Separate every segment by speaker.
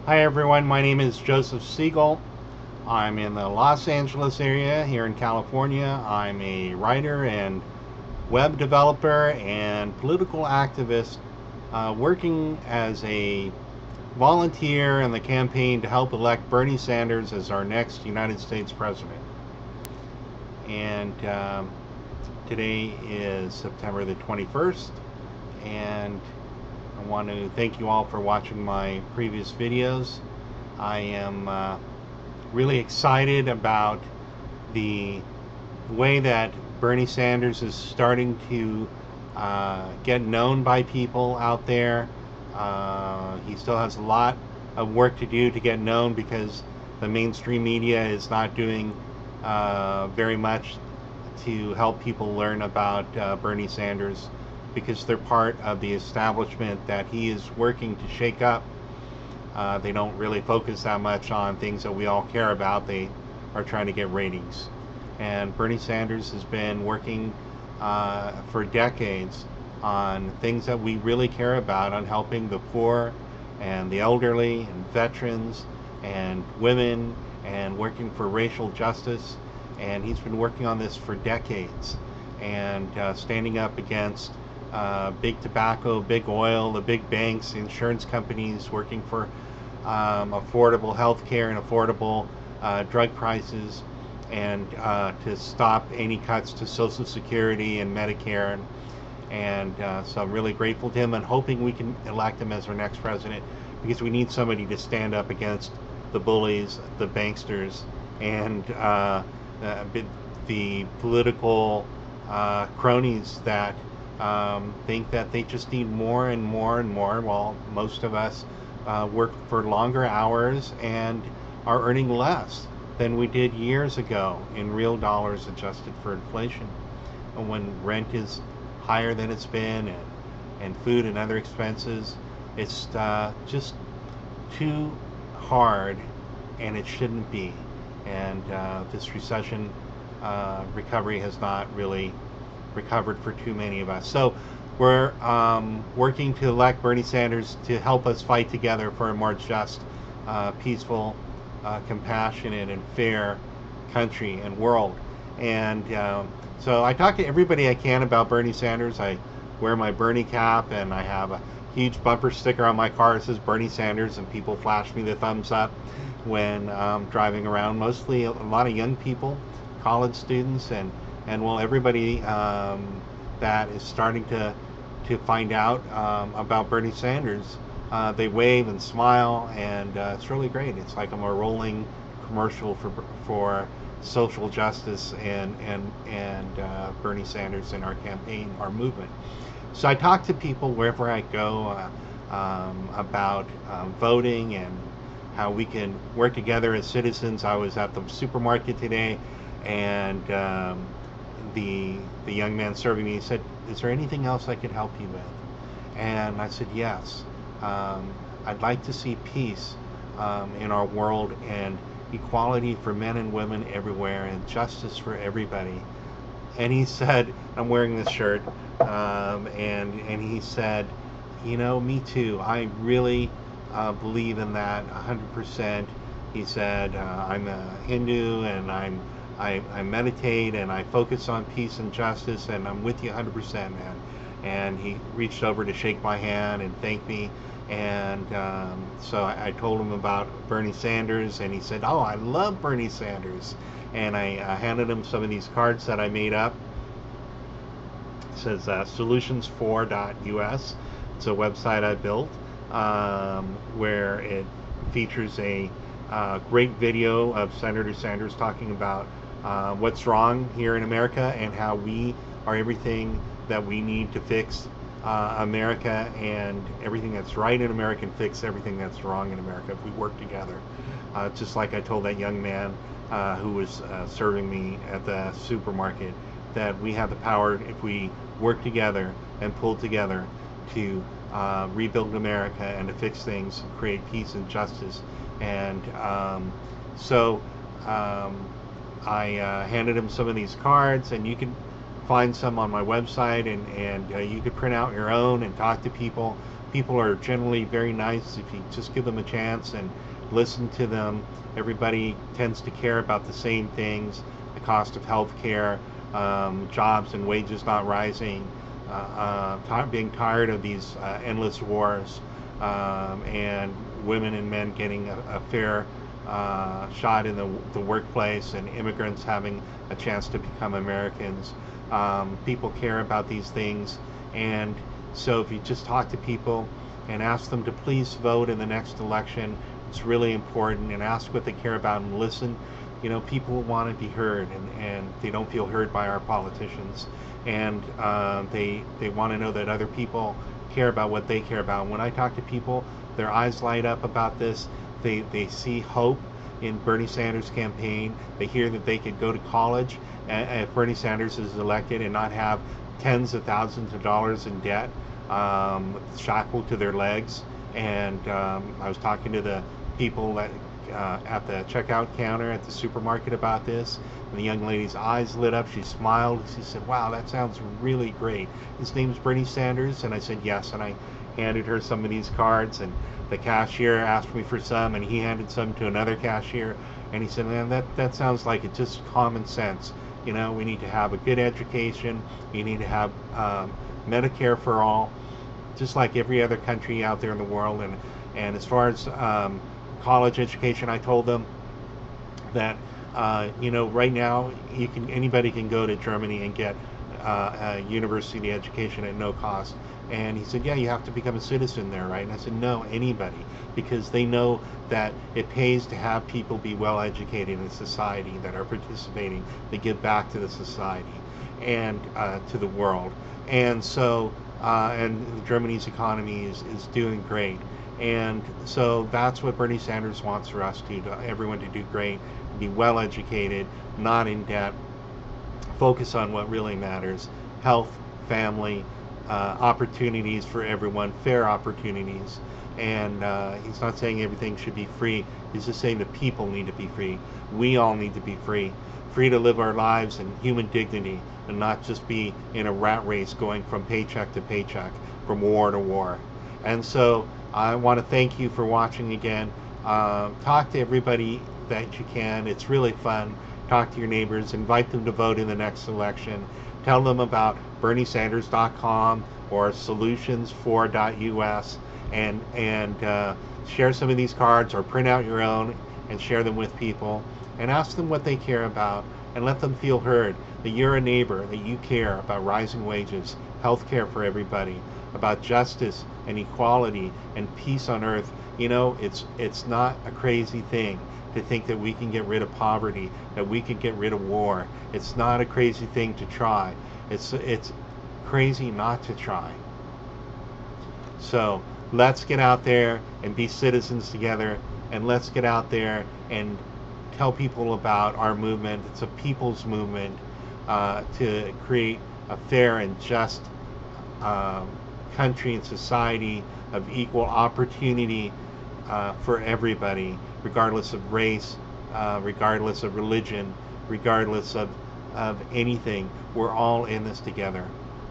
Speaker 1: Hi everyone, my name is Joseph Segal. I'm in the Los Angeles area here in California. I'm a writer and web developer and political activist working as a volunteer in the campaign to help elect Bernie Sanders as our next United States President. And today is September the 21st, and I want to thank you all for watching my previous videos. I am really excited about the way that Bernie Sanders is starting to get known by people out there. He still has a lot of work to do to get known because the mainstream media is not doing very much to help people learn about Bernie Sanders, because they're part of the establishment that he is working to shake up. They don't really focus that much on things that we all care about. They are trying to get ratings. And Bernie Sanders has been working for decades on things that we really care about, on helping the poor and the elderly and veterans and women, and working for racial justice. And he's been working on this for decades, and standing up against big tobacco, big oil, the big banks, the insurance companies, working for affordable health care and affordable drug prices, and to stop any cuts to Social Security and Medicare. And so I'm really grateful to him and hoping we can elect him as our next president, because we need somebody to stand up against the bullies, the banksters, and the political cronies that think that they just need more and more and more, while most of us work for longer hours and are earning less than we did years ago in real dollars adjusted for inflation. And when rent is higher than it's been, and food and other expenses, it's just too hard, and it shouldn't be. And this recession recovery has not really recovered for too many of us. So we're working to elect Bernie Sanders to help us fight together for a more just, peaceful, compassionate, and fair country and world. And so I talk to everybody I can about Bernie Sanders. I wear my Bernie cap, and I have a huge bumper sticker on my car that says Bernie Sanders, and people flash me the thumbs up when driving around. Mostly a lot of young people, college students, and well, everybody that is starting to find out about Bernie Sanders. They wave and smile, and it's really great. It's like I'm a rolling commercial for social justice and Bernie Sanders and our campaign, our movement. So I talk to people wherever I go about voting and how we can work together as citizens. I was at the supermarket today, and the young man serving me said, "Is there anything else I could help you with?" And I said, "Yes. I'd like to see peace in our world, and equality for men and women everywhere, and justice for everybody." And he said, I'm wearing this shirt, and he said, "You know, me too. I really believe in that 100%. He said, "I'm a Hindu, and I meditate, and I focus on peace and justice, and I'm with you 100%, man." And he reached over to shake my hand and thank me. And so I told him about Bernie Sanders, and he said, "Oh, I love Bernie Sanders." And I handed him some of these cards that I made up. It says solutions4.us. It's a website I built where it features a great video of Senator Sanders talking about what's wrong here in America, and how we are everything that we need to fix America, and everything that's right in America, and fix everything that's wrong in America if we work together. Just like I told that young man who was serving me at the supermarket, that we have the power, if we work together and pull together, to rebuild America and to fix things, create peace and justice. And so I handed him some of these cards, and you can find some on my website, and you could print out your own and talk to people, People are generally very nice if you just give them a chance and listen to them. Everybody tends to care about the same things: the cost of health care, jobs and wages not rising, being tired of these endless wars, and women and men getting a fair shot in the workplace, and immigrants having a chance to become Americans. People care about these things, and so if you just talk to people and ask them to please vote in the next election, it's really important, and ask what they care about and listen. You know, people want to be heard, and they don't feel heard by our politicians, and they want to know that other people care about what they care about. When I talk to people, their eyes light up about this. They see hope in Bernie Sanders' campaign. They hear that they could go to college if Bernie Sanders is elected and not have tens of thousands of dollars in debt, shackled to their legs. And I was talking to the people at the checkout counter at the supermarket about this, and the young lady's eyes lit up. She smiled. She said, "Wow, that sounds really great. His name's Bernie Sanders?" And I said, "Yes." And I handed her some of these cards, and the cashier asked me for some, and he handed some to another cashier, and he said, "Man, that sounds like it's just common sense. You know, we need to have a good education. We need to have Medicare for all, just like every other country out there in the world." And as far as college education, I told them that you know, right now anybody can go to Germany and get a university education at no cost. And he said, "Yeah, you have to become a citizen there, right?" And I said, "No, anybody," because they know that it pays to have people be well educated in society that are participating. They give back to the society and to the world. And so and Germany's economy is doing great. And so that's what Bernie Sanders wants for us to everyone to do great, be well educated, not in debt, focus on what really matters: health, family, opportunities for everyone, fair opportunities. And he's not saying everything should be free. He's just saying that people need to be free. We all need to be free to live our lives in human dignity, and not just be in a rat race going from paycheck to paycheck, from war to war. And so I want to thank you for watching again. Talk to everybody that you can. It's really fun. Talk to your neighbors. Invite them to vote in the next election. Tell them about BernieSanders.com or Solutions4.us, and share some of these cards, or print out your own and share them with people, and ask them what they care about, and let them feel heard, that you're a neighbor, that you care about rising wages, health care for everybody, about justice and equality and peace on earth. You know, it's not a crazy thing to think that we can get rid of poverty, that we can get rid of war. It's not a crazy thing to try. It's crazy not to try. So let's get out there and be citizens together, and let's get out there and tell people about our movement. It's a people's movement to create a fair and just country and society of equal opportunity for everybody, regardless of race, regardless of religion, regardless of anything. We're all in this together,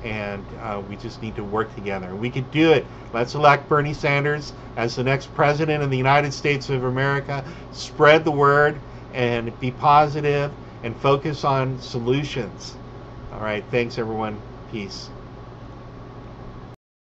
Speaker 1: and we just need to work together. We could do it. Let's elect Bernie Sanders as the next president of the United States of America. Spread the word and be positive and focus on solutions. All right, thanks everyone. Peace.